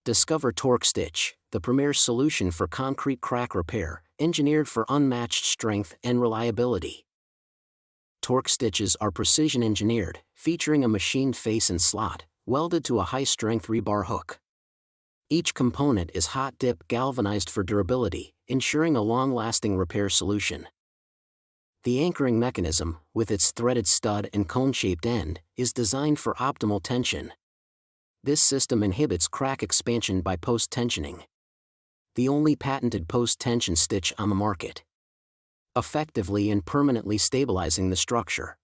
Discover Torque Stitch, the premier solution for concrete crack repair, engineered for unmatched strength and reliability. Torque stitches are precision engineered, featuring a machined face and slot, welded to a high-strength rebar hook. Each component is hot-dip galvanized for durability, ensuring a long-lasting repair solution. The anchoring mechanism, with its threaded stud and cone-shaped end, is designed for optimal tension. This system inhibits crack expansion by post-tensioning. The only patented post-tension stitch on the market, effectively and permanently stabilizing the structure.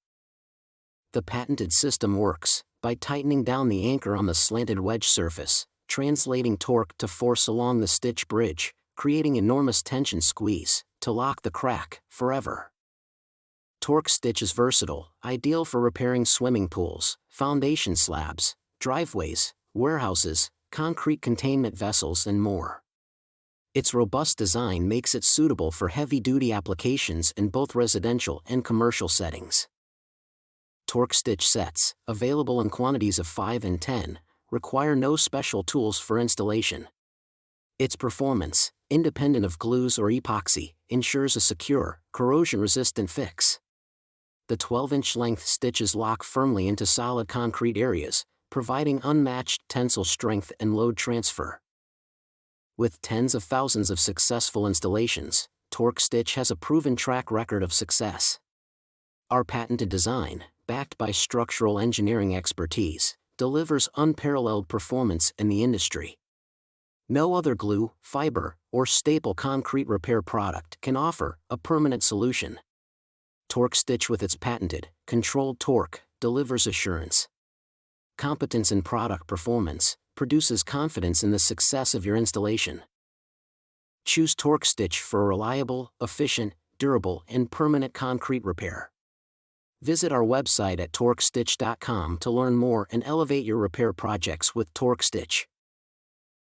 The patented system works by tightening down the anchor on the slanted wedge surface, translating torque to force along the stitch bridge, creating enormous tension squeeze to lock the crack forever. Torque Stitch is versatile, ideal for repairing swimming pools, foundation slabs, driveways, warehouses, concrete containment vessels, and more. Its robust design makes it suitable for heavy-duty applications in both residential and commercial settings. Torque Stitch sets, available in quantities of 5 and 10, require no special tools for installation. Its performance, independent of glues or epoxy, ensures a secure, corrosion-resistant fix. The 12-inch length stitches lock firmly into solid concrete areas, providing unmatched tensile strength and load transfer. With tens of thousands of successful installations, Torque Stitch has a proven track record of success. Our patented design, backed by structural engineering expertise, delivers unparalleled performance in the industry. No other glue, fiber, or staple concrete repair product can offer a permanent solution. Torque Stitch, with its patented, controlled torque, delivers assurance. Competence in product performance produces confidence in the success of your installation. Choose Torque Stitch for a reliable, efficient, durable, and permanent concrete repair. Visit our website at torquestitch.com to learn more and elevate your repair projects with Torque Stitch.